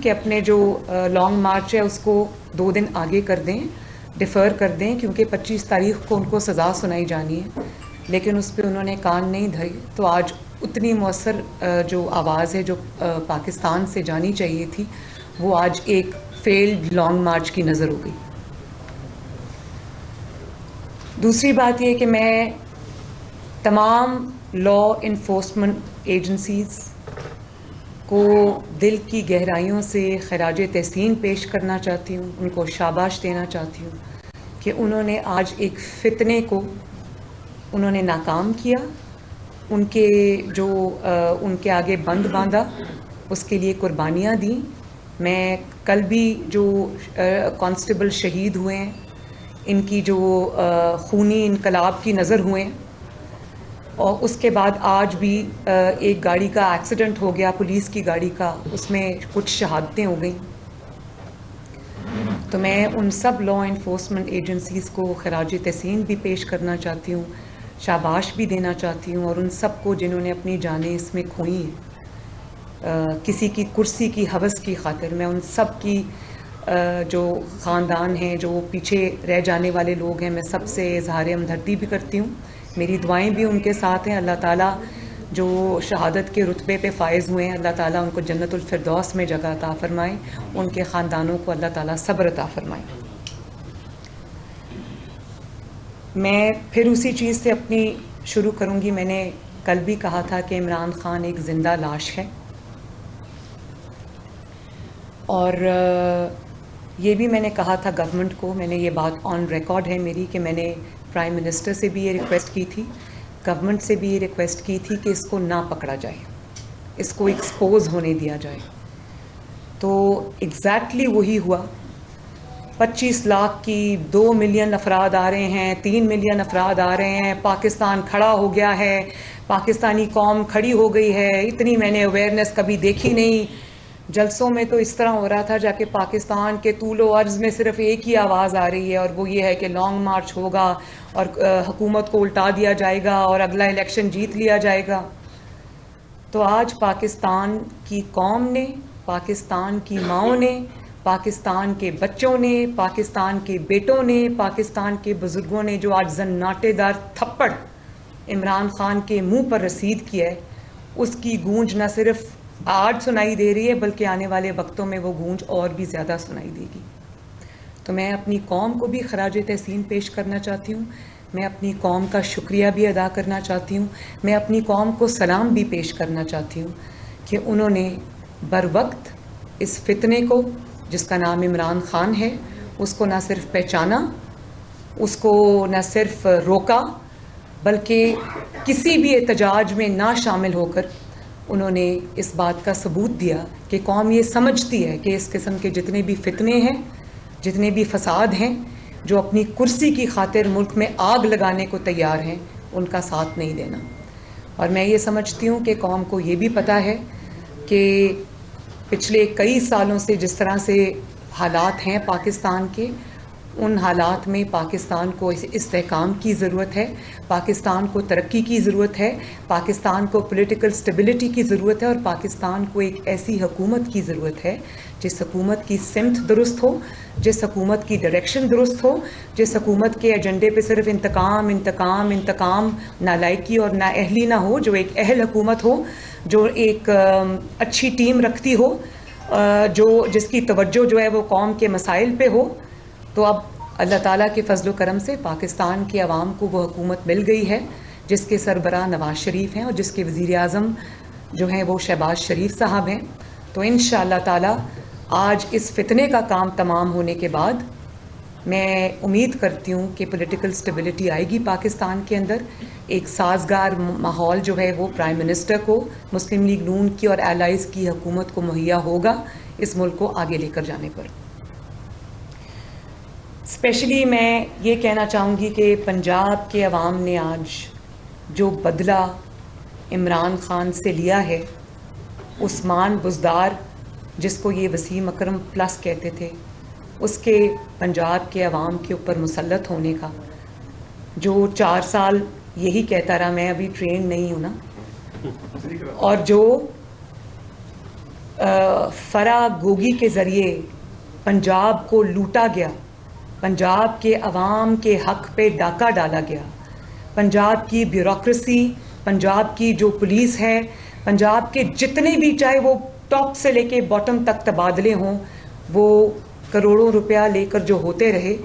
کہ اپنے جو لانگ مارچ ہے اس کو 2 دن آگے کر دیں، ڈیفر کر دیں، کیونکہ 25 تاریخ کو ان کو سزا سنائی جانی ہے، لیکن اس پہ انہوں نے کان نہیں دھری. تو آج اتنی مؤثر جو آواز ہے جو پاکستان سے جانی چاہیے تھی، وہ آج ایک فیلڈ لانگ مارچ کی نظر ہو گئی. دوسری بات یہ کہ میں تمام لا انفورسمنٹ ایجنسیز کو دل کی گہرائیوں سے خراج تحسین پیش کرنا چاہتی ہوں، ان کو شاباش دینا چاہتی ہوں کہ انہوں نے آج ایک فتنے کو انہوں نے ناکام کیا، ان کے آگے بند باندھا، اس کے لیے قربانیاں دیں. میں کل بھی جو کانسٹیبل شہید ہوئے ہیں، ان کی جو خونی انقلاب کی نظر ہوئے ہیں، اور اس کے بعد آج بھی ایک گاڑی کا ایکسیڈنٹ ہو گیا، پولیس کی گاڑی کا، اس میں کچھ شہادتیں ہو گئیں. تو میں ان سب لا انفورسمنٹ ایجنسیز کو خراج تحسین بھی پیش کرنا چاہتی ہوں، شاباش بھی دینا چاہتی ہوں، اور ان سب کو جنہوں نے اپنی جانیں اس میں کھوئی ہیں کسی کی کرسی کی ہوس کی خاطر. میں ان سب کی جو خاندان ہیں، جو پیچھے رہ جانے والے لوگ ہیں، میں سب سے اظہار ہمدردی بھی کرتی ہوں. میری دعائیں بھی ان کے ساتھ ہیں. اللہ تعالیٰ جو شہادت کے رتبے پہ فائز ہوئے ہیں، اللہ تعالیٰ ان کو جنت الفردوس میں جگہ عطا فرمائے، ان کے خاندانوں کو اللہ تعالیٰ صبر عطا فرمائے. میں پھر اسی چیز سے اپنی شروع کروں گی. میں نے کل بھی کہا تھا کہ عمران خان ایک زندہ لاش ہے، اور یہ بھی میں نے کہا تھا گورنمنٹ کو. میں نے یہ بات آن ریکارڈ ہے میری کہ میں نے پرائم منسٹر سے بھی یہ ریکویسٹ کی تھی، گورنمنٹ سے بھی یہ ریکویسٹ کی تھی کہ اس کو نہ پکڑا جائے، اس کو ایکسپوز ہونے دیا جائے. تو ایگزیکٹلی وہی ہوا. 25 لاکھ کی 2 ملین افراد آ رہے ہیں، 3 ملین افراد آ رہے ہیں، پاکستان کھڑا ہو گیا ہے، پاکستانی قوم کھڑی ہو گئی ہے. اتنی میں نے اویئرنیس کبھی دیکھی نہیں. جلسوں میں تو اس طرح ہو رہا تھا جا کے پاکستان کے طول و عرض میں صرف ایک ہی آواز آ رہی ہے، اور وہ یہ ہے کہ لانگ مارچ ہوگا اور حکومت کو الٹا دیا جائے گا اور اگلا الیکشن جیت لیا جائے گا. تو آج پاکستان کی قوم نے، پاکستان کی ماؤں نے، پاکستان کے بچوں نے، پاکستان کے بیٹوں نے، پاکستان کے بزرگوں نے جو آج زناٹے دار تھپڑ عمران خان کے منہ پر رسید کیا ہے، اس کی گونج نہ صرف آج سنائی دے رہی ہے بلکہ آنے والے وقتوں میں وہ گونج اور بھی زیادہ سنائی دے گی. تو میں اپنی قوم کو بھی خراج تحسین پیش کرنا چاہتی ہوں، میں اپنی قوم کا شکریہ بھی ادا کرنا چاہتی ہوں، میں اپنی قوم کو سلام بھی پیش کرنا چاہتی ہوں کہ انہوں نے بروقت اس فتنے کو جس کا نام عمران خان ہے، اس کو نہ صرف پہچانا، اس کو نہ صرف روکا، بلکہ کسی بھی احتجاج میں نہ شامل ہو کر انہوں نے اس بات کا ثبوت دیا کہ قوم یہ سمجھتی ہے کہ اس قسم کے جتنے بھی فتنے ہیں، جتنے بھی فساد ہیں، جو اپنی کرسی کی خاطر ملک میں آگ لگانے کو تیار ہیں، ان کا ساتھ نہیں دینا. اور میں یہ سمجھتی ہوں کہ قوم کو یہ بھی پتہ ہے کہ پچھلے کئی سالوں سے جس طرح سے حالات ہیں پاکستان کے، ان حالات میں پاکستان کو استحکام کی ضرورت ہے، پاکستان کو ترقی کی ضرورت ہے، پاکستان کو پولیٹیکل سٹیبلٹی کی ضرورت ہے، اور پاکستان کو ایک ایسی حکومت کی ضرورت ہے جس حکومت کی سمت درست ہو، جس حکومت کی ڈائریکشن درست ہو، جس حکومت کے ایجنڈے پہ صرف انتقام انتقام انتقام، نالائکی اور نااہلی نہ ہو، جو ایک اہل حکومت ہو، جو ایک اچھی ٹیم رکھتی ہو، جس کی توجہ جو ہے وہ قوم کے مسائل پہ ہو. تو اب اللہ تعالیٰ کے فضل و کرم سے پاکستان کے عوام کو وہ حکومت مل گئی ہے جس کے سربراہ نواز شریف ہیں اور جس کے وزیر اعظم جو ہیں وہ شہباز شریف صاحب ہیں. تو انشاءاللہ تعالیٰ آج اس فتنے کا کام تمام ہونے کے بعد میں امید کرتی ہوں کہ پولیٹیکل سٹیبلٹی آئے گی پاکستان کے اندر. ایک سازگار ماحول جو ہے وہ پرائم منسٹر کو، مسلم لیگ نون کی اور الائز کی حکومت کو مہیا ہوگا اس ملک کو آگے لے کر جانے پر. اسپیشلی میں یہ کہنا چاہوں گی کہ پنجاب کے عوام نے آج جو بدلہ عمران خان سے لیا ہے، عثمان بزدار جس کو یہ وسیم اکرم پلس کہتے تھے، اس کے پنجاب کے عوام کے اوپر مسلط ہونے کا، جو 4 سال یہی کہتا رہا میں ابھی ٹرین نہیں ہوں نا، اور جو فرا گوگی کے ذریعے پنجاب کو لوٹا گیا، پنجاب کے عوام کے حق پہ ڈاکہ ڈالا گیا، پنجاب کی بیوروکریسی، پنجاب کی جو پولیس ہے، پنجاب کے جتنے بھی چاہے وہ ٹاپ سے لے کے باٹم تک تبادلے ہوں، وہ کروڑوں روپیہ لے کر جو ہوتے رہے،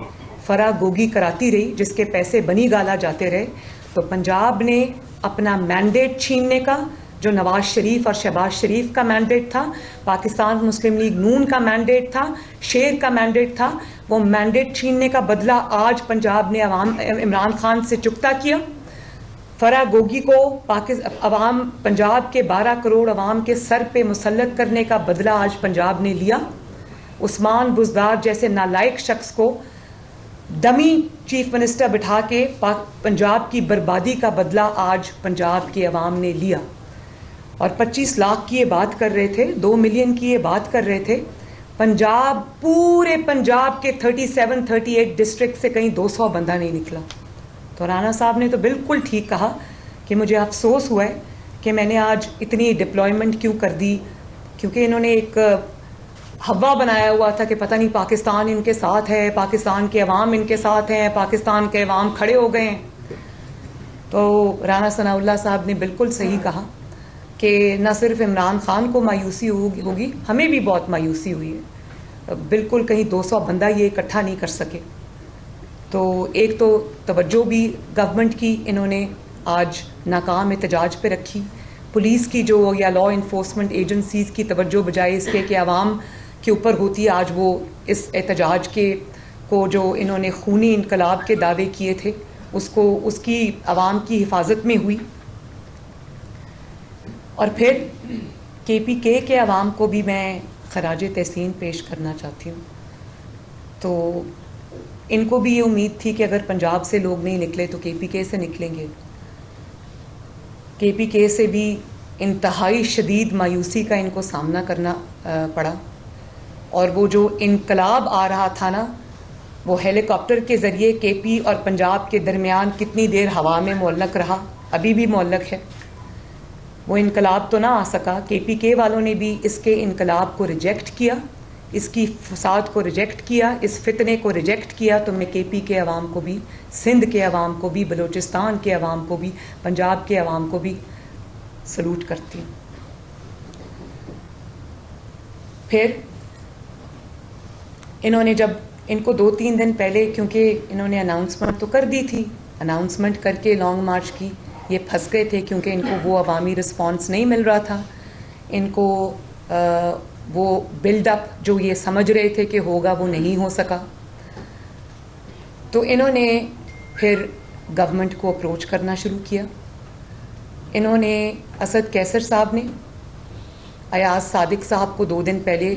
فرا گوگی کراتی رہی، جس کے پیسے بنی گالا جاتے رہے. تو پنجاب نے اپنا مینڈیٹ چھیننے کا، جو نواز شریف اور شہباز شریف کا مینڈیٹ تھا، پاکستان مسلم لیگ نون کا مینڈیٹ تھا، شیر کا مینڈیٹ تھا، وہ مینڈیٹ چھیننے کا بدلہ آج پنجاب نے عمران خان سے چکتا کیا. فرا گوگی کو عوام پنجاب کے 12 کروڑ عوام کے سر پہ مسلط کرنے کا بدلہ آج پنجاب نے لیا. عثمان بزدار جیسے نالائق شخص کو ڈمی چیف منسٹر بٹھا کے پنجاب کی بربادی کا بدلہ آج پنجاب کے عوام نے لیا. اور 25 لاکھ کی یہ بات کر رہے تھے، 2 ملین کی یہ بات کر رہے تھے. پنجاب، پورے پنجاب کے 38 ڈسٹرکٹ سے کہیں 200 بندہ نہیں نکلا. تو رانا صاحب نے تو بالکل ٹھیک کہا کہ مجھے افسوس ہوا ہے کہ میں نے آج اتنی ڈپلائمنٹ کیوں کر دی، کیونکہ انہوں نے ایک ہوا بنایا ہوا تھا کہ پتہ نہیں پاکستان ان کے ساتھ ہے، پاکستان کے عوام ان کے ساتھ ہیں، پاکستان کے عوام کھڑے ہو گئے ہیں. تو رانا ثناء اللہ صاحب نے بالکل صحیح کہا کہ نہ صرف عمران خان کو مایوسی ہوگی، ہمیں بھی بہت مایوسی ہوئی ہے. بالکل کہیں 200 بندہ یہ اکٹھا نہیں کر سکے. تو ایک تو توجہ بھی گورنمنٹ کی انہوں نے آج ناکام احتجاج پہ رکھی. پولیس کی جو یا لا انفورسمنٹ ایجنسیز کی توجہ بجائے اس کے کہ عوام کے اوپر ہوتی، آج وہ اس احتجاج کو جو انہوں نے خونی انقلاب کے دعوے کیے تھے اس کی عوام کی حفاظت میں ہوئی. اور پھر KPK کے عوام کو بھی میں خراج تحسین پیش کرنا چاہتی ہوں. تو ان کو بھی یہ امید تھی کہ اگر پنجاب سے لوگ نہیں نکلے تو KPK سے نکلیں گے. KPK سے بھی انتہائی شدید مایوسی کا ان کو سامنا کرنا پڑا. اور وہ جو انقلاب آ رہا تھا نا، وہ ہیلی کاپٹر کے ذریعے KP اور پنجاب کے درمیان کتنی دیر ہوا میں معلق رہا، ابھی بھی معلق ہے. وہ انقلاب تو نہ آ سکا. KPK والوں نے بھی اس کے انقلاب کو ریجیکٹ کیا، اس کی فساد کو ریجیکٹ کیا، اس فتنے کو ریجیکٹ کیا. تو میں KP کے عوام کو بھی، سندھ کے عوام کو بھی، بلوچستان کے عوام کو بھی، پنجاب کے عوام کو بھی سلوٹ کرتی ہوں. پھر انہوں نے جب ان کو 2-3 دن پہلے، کیونکہ انہوں نے اناؤنسمنٹ تو کر دی تھی، اناؤنسمنٹ کر کے لانگ مارچ کی، یہ پھنس گئے تھے کیونکہ ان کو وہ عوامی رسپانس نہیں مل رہا تھا. ان کو وہ بلڈ اپ جو یہ سمجھ رہے تھے کہ ہوگا وہ نہیں ہو سکا. تو انہوں نے پھر گورنمنٹ کو اپروچ کرنا شروع کیا. انہوں نے اسد کیسر صاحب نے، ایاز صادق صاحب کو 2 دن پہلے،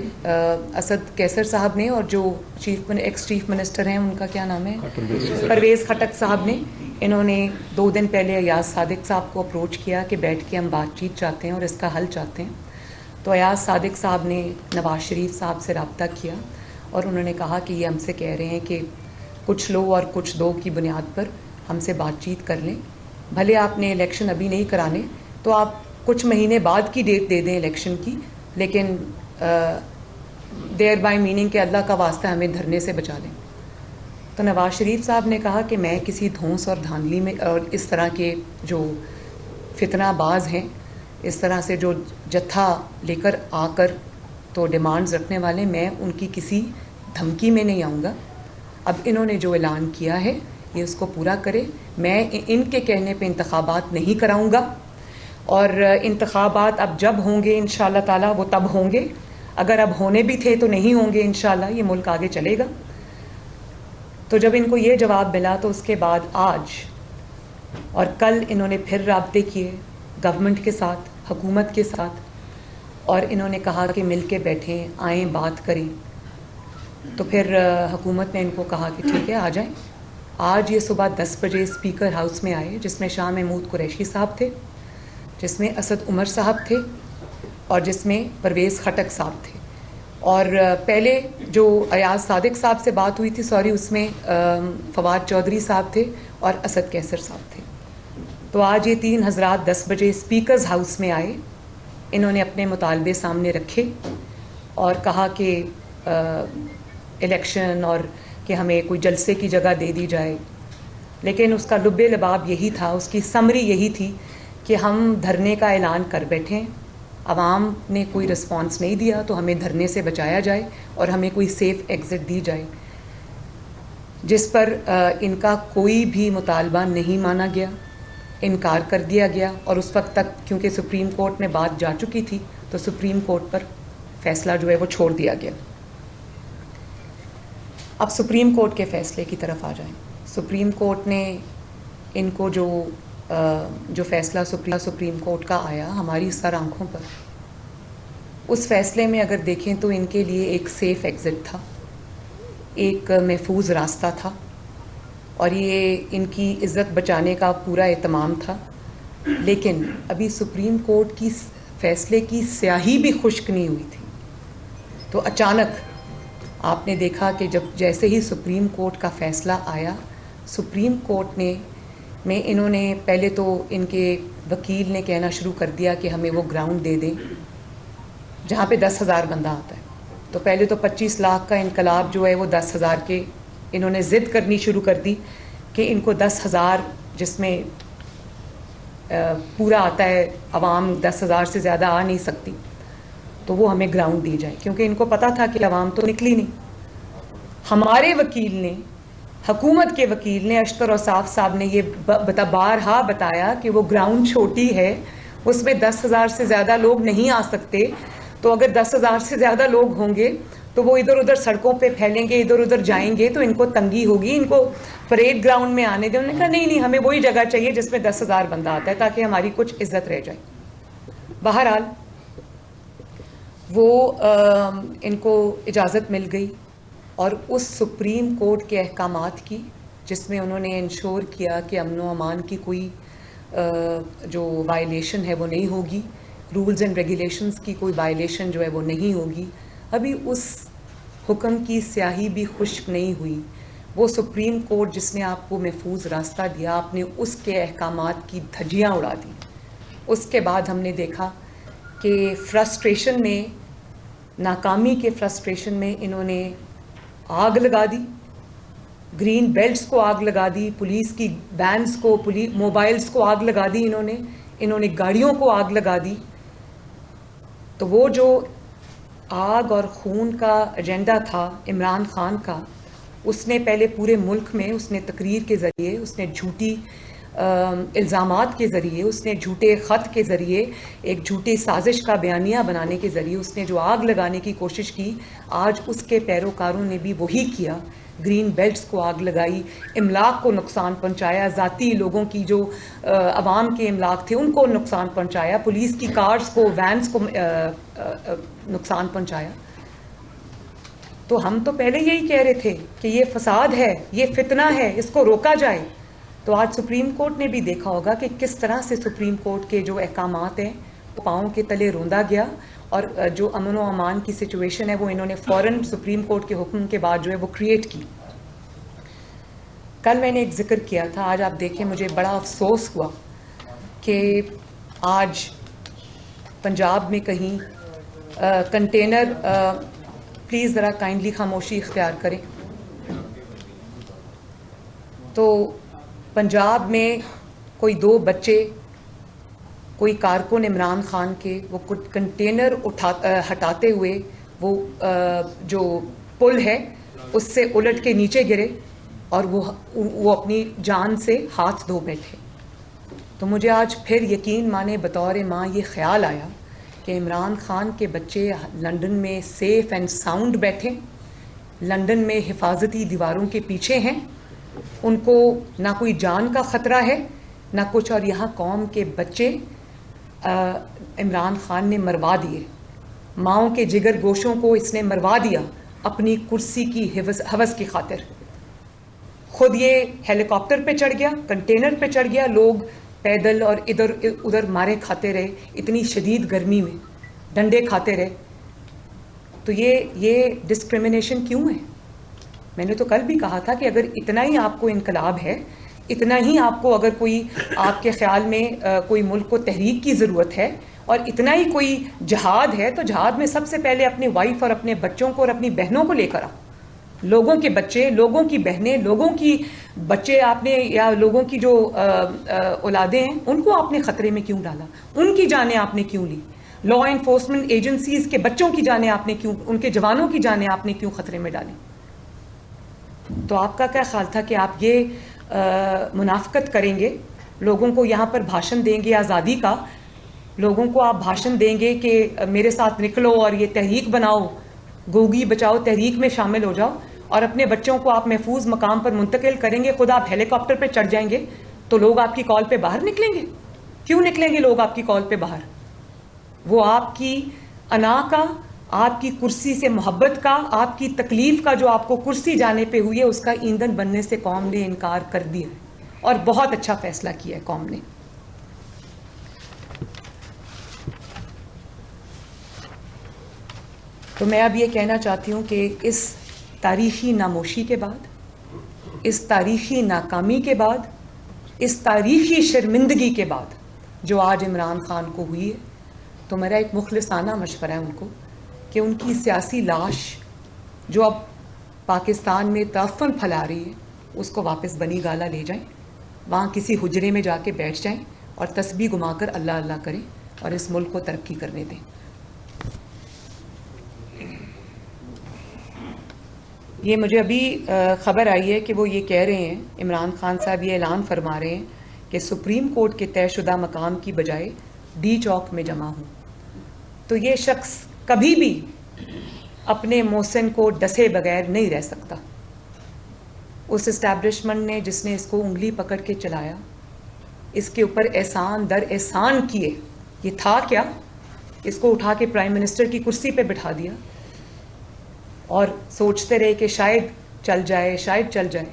اسد کیسر صاحب نے، اور جو ایکس چیف منسٹر ہیں ان کا کیا نام ہے، پرویز خٹک صاحب نے، انہوں نے 2 دن پہلے ایاز صادق صاحب کو اپروچ کیا کہ بیٹھ کے ہم بات چیت چاہتے ہیں اور اس کا حل چاہتے ہیں. تو ایاز صادق صاحب نے نواز شریف صاحب سے رابطہ کیا اور انہوں نے کہا کہ یہ ہم سے کہہ رہے ہیں کہ کچھ لو اور کچھ دو کی بنیاد پر ہم سے بات چیت کر لیں. بھلے آپ نے الیکشن ابھی نہیں کرانے تو آپ کچھ مہینے بعد کی ڈیٹ دے دیں الیکشن کی، لیکن دیر بائی میننگ کہ اللہ کا واسطہ ہمیں دھرنے سے بچا لیں. تو نواز شریف صاحب نے کہا کہ میں کسی دھونس اور دھاندلی میں اور اس طرح کے جو فتنہ باز ہیں، اس طرح سے جو جتھا لے کر آ کر تو ڈیمانڈز رکھنے والے، میں ان کی کسی دھمکی میں نہیں آؤں گا. اب انہوں نے جو اعلان کیا ہے یہ اس کو پورا کرے. میں ان کے کہنے پہ انتخابات نہیں کراؤں گا، اور انتخابات اب جب ہوں گے انشاءاللہ تعالی وہ تب ہوں گے. اگر اب ہونے بھی تھے تو نہیں ہوں گے انشاءاللہ. یہ ملک آگے چلے گا. تو جب ان کو یہ جواب ملا تو اس کے بعد آج اور کل انہوں نے پھر رابطے کیے گورنمنٹ کے ساتھ، حکومت کے ساتھ، اور انہوں نے کہا کہ مل کے بیٹھیں، آئیں، بات کریں. تو پھر حکومت نے ان کو کہا کہ ٹھیک ہے آ جائیں. آج یہ صبح 10 بجے اسپیکر ہاؤس میں آئے، جس میں شاہ محمود قریشی صاحب تھے، جس میں اسد عمر صاحب تھے، اور جس میں پرویز خٹک صاحب تھے. اور پہلے جو ایاز صادق صاحب سے بات ہوئی تھی، اس میں فواد چودھری صاحب تھے اور اسد کیسر صاحب تھے. تو آج یہ 3 حضرات 10 بجے اسپیکرز ہاؤس میں آئے انہوں نے اپنے مطالبے سامنے رکھے اور کہا کہ الیکشن اور کہ ہمیں کوئی جلسے کی جگہ دے دی جائے، لیکن اس کا لب لباب یہی تھا، اس کی سمری یہی تھی کہ ہم دھرنے کا اعلان کر بیٹھے ہیں، عوام نے کوئی رسپانس نہیں دیا تو ہمیں دھرنے سے بچایا جائے اور ہمیں کوئی سیف ایگزٹ دی جائے، جس پر ان کا کوئی بھی مطالبہ نہیں مانا گیا، انکار کر دیا گیا، اور اس وقت تک کیونکہ سپریم کورٹ میں بات جا چکی تھی تو سپریم کورٹ پر فیصلہ جو ہے وہ چھوڑ دیا گیا۔ اب سپریم کورٹ کے فیصلے کی طرف آ جائیں۔ سپریم کورٹ نے ان کو جو فیصلہ سپریم کورٹ کا آیا ہماری سر آنکھوں پر، اس فیصلے میں اگر دیکھیں تو ان کے لیے ایک سیف ایگزٹ تھا، ایک محفوظ راستہ تھا، اور یہ ان کی عزت بچانے کا پورا اہتمام تھا، لیکن ابھی سپریم کورٹ کی فیصلے کی سیاہی بھی خشک نہیں ہوئی تھی، تو اچانک آپ نے دیکھا کہ جیسے ہی سپریم کورٹ کا فیصلہ آیا، سپریم کورٹ میں انہوں نے پہلے تو ان کے وکیل نے کہنا شروع کر دیا کہ ہمیں وہ گراؤنڈ دے دیں جہاں پہ 10,000 بندہ آتا ہے، تو پہلے تو 25 لاکھ کا انقلاب جو ہے وہ 10,000 کے انہوں نے ضد کرنی شروع کر دی کہ ان کو 10,000 جس میں پورا آتا ہے، عوام 10,000 سے زیادہ آ نہیں سکتی، تو وہ ہمیں گراؤنڈ دی جائے، کیونکہ ان کو پتا تھا کہ عوام تو نکلی نہیں۔ ہمارے وکیل نے، حکومت کے وکیل نے، اشتر اوصاف صاحب نے یہ بارہا بتایا کہ وہ گراؤنڈ چھوٹی ہے، اس میں 10,000 سے زیادہ لوگ نہیں آ سکتے، تو اگر 10,000 سے زیادہ لوگ ہوں گے تو وہ ادھر ادھر سڑکوں پہ پھیلیں گے، ادھر ادھر جائیں گے تو ان کو تنگی ہوگی، ان کو پریڈ گراؤنڈ میں آنے دیں۔ انہوں نے کہا نہیں ہمیں وہی جگہ چاہیے جس میں 10,000 بندہ آتا ہے تاکہ ہماری کچھ عزت رہ جائے۔ بہرحال وہ ان کو اجازت مل گئی، اور اس سپریم کورٹ کے احکامات کی جس میں انہوں نے انشور کیا کہ امن و امان کی کوئی جو وائلیشن ہے وہ نہیں ہوگی، رولز اینڈ ریگولیشنز کی کوئی وائلیشن جو ہے وہ نہیں ہوگی، ابھی اس حکم کی سیاہی بھی خشک نہیں ہوئی۔ وہ سپریم کورٹ جس نے آپ کو محفوظ راستہ دیا، آپ نے اس کے احکامات کی دھجیاں اڑا دی۔ اس کے بعد ہم نے دیکھا کہ فرسٹریشن میں، ناکامی کے فرسٹریشن میں انہوں نے آگ لگا دی، گرین بیلٹس کو آگ لگا دی، پولیس کی وینز کو، موبائلز کو آگ لگا دی، انہوں نے گاڑیوں کو آگ لگا دی۔ تو وہ جو آگ اور خون کا ایجنڈا تھا عمران خان کا، اس نے پہلے پورے ملک میں، اس نے تقریر کے ذریعے، اس نے جھوٹی الزامات کے ذریعے، اس نے جھوٹے خط کے ذریعے، ایک جھوٹی سازش کا بیانیہ بنانے کے ذریعے اس نے جو آگ لگانے کی کوشش کی، آج اس کے پیروکاروں نے بھی وہی کیا، گرین بیلٹس کو آگ لگائی، املاک کو نقصان پہنچایا، ذاتی لوگوں کی جو عوام کے املاک تھے ان کو نقصان پہنچایا، پولیس کی کارز کو، وینز کو نقصان پہنچایا۔ تو ہم تو پہلے یہی کہہ رہے تھے کہ یہ فساد ہے، یہ فتنہ ہے، اس کو روکا جائے۔ تو آج سپریم کورٹ نے بھی دیکھا ہوگا کہ کس طرح سے سپریم کورٹ کے جو احکامات ہیں پاؤں کے تلے روندا گیا، اور جو امن و امان کی سچویشن ہے وہ انہوں نے فوراً سپریم کورٹ کے حکم کے بعد جو ہے وہ کریٹ کی۔ کل میں نے ایک ذکر کیا تھا، آج آپ دیکھیں مجھے بڑا افسوس ہوا کہ آج پنجاب میں کہیں کنٹینر، پلیز ذرا کائنڈلی خاموشی اختیار کریں، تو پنجاب میں کوئی 2 بچے، کوئی کارکن عمران خان کے، وہ کنٹینر ہٹاتے ہوئے وہ جو پل ہے اس سے الٹ کے نیچے گرے اور وہ اپنی جان سے ہاتھ دھو بیٹھے۔ تو مجھے آج پھر یقین مانے بطور ماں یہ خیال آیا کہ عمران خان کے بچے لندن میں سیف اینڈ ساؤنڈ بیٹھے، لندن میں حفاظتی دیواروں کے پیچھے ہیں، ان کو نہ کوئی جان کا خطرہ ہے نہ کچھ، اور یہاں قوم کے بچے عمران خان نے مروا دیے، ماؤں کے جگر گوشوں کو اس نے مروا دیا اپنی کرسی کی ہوس کی خاطر۔ خود یہ ہیلی کاپٹر پہ چڑھ گیا، کنٹینر پہ چڑھ گیا، لوگ پیدل اور ادھر ادھر مارے کھاتے رہے، اتنی شدید گرمی میں ڈنڈے کھاتے رہے۔ تو یہ ڈسکریمنیشن کیوں ہے؟ میں نے تو کل بھی کہا تھا کہ اگر اتنا ہی آپ کو انقلاب ہے، اتنا ہی آپ کو، اگر کوئی آپ کے خیال میں کوئی ملک کو تحریک کی ضرورت ہے اور اتنا ہی کوئی جہاد ہے تو جہاد میں سب سے پہلے اپنی وائف اور اپنے بچوں کو اور اپنی بہنوں کو لے کر آؤ. لوگوں کے بچے، لوگوں کی بہنیں، لوگوں کی بچے آپ نے یا لوگوں کی جو اولادیں ہیں ان کو آپ نے خطرے میں کیوں ڈالا؟ ان کی جانیں آپ نے کیوں لی؟ لا انفورسمنٹ ایجنسیز کے بچوں کی جانیں آپ نے کیوں، ان کے جوانوں کی جانیں آپ نے کیوں خطرے میں ڈالیں؟ تو آپ کا کیا خیال تھا کہ آپ یہ منافقت کریں گے، لوگوں کو یہاں پر بھاشن دیں گے آزادی کا، لوگوں کو آپ بھاشن دیں گے کہ میرے ساتھ نکلو اور یہ تحریک بناؤ، گوگی بچاؤ تحریک میں شامل ہو جاؤ، اور اپنے بچوں کو آپ محفوظ مقام پر منتقل کریں گے، خود آپ ہیلی کاپٹر پہ چڑھ جائیں گے تو لوگ آپ کی کال پہ باہر نکلیں گے؟ کیوں نکلیں گے لوگ آپ کی کال پہ باہر؟ وہ آپ کی انا کا، آپ کی کرسی سے محبت کا، آپ کی تکلیف کا جو آپ کو کرسی جانے پہ ہوئی ہے اس کا ایندھن بننے سے قوم نے انکار کر دیا اور بہت اچھا فیصلہ کیا ہے قوم نے. تو میں اب یہ کہنا چاہتی ہوں کہ اس تاریخی ناموشی کے بعد، اس تاریخی ناکامی کے بعد، اس تاریخی شرمندگی کے بعد جو آج عمران خان کو ہوئی ہے، تو میرا ایک مخلصانہ مشورہ ہے ان کو کہ ان کی سیاسی لاش جو اب پاکستان میں تعفن پھیلا رہی ہے اس کو واپس بنی گالہ لے جائیں، وہاں کسی حجرے میں جا کے بیٹھ جائیں اور تسبیح گما کر اللہ اللہ کریں اور اس ملک کو ترقی کرنے دیں. یہ مجھے ابھی خبر آئی ہے کہ وہ یہ کہہ رہے ہیں، عمران خان صاحب یہ اعلان فرما رہے ہیں کہ سپریم کورٹ کے طے شدہ مقام کی بجائے ڈی چوک میں جمع ہوں. تو یہ شخص کبھی بھی اپنے محسن کو ڈسے بغیر نہیں رہ سکتا. اس اسٹیبلشمنٹ نے جس نے اس کو انگلی پکڑ کے چلایا، اس کے اوپر احسان در احسان کیے، یہ تھا کیا؟ اس کو اٹھا کے پرائم منسٹر کی کرسی پہ بٹھا دیا اور سوچتے رہے کہ شاید چل جائے، شاید چل جائے.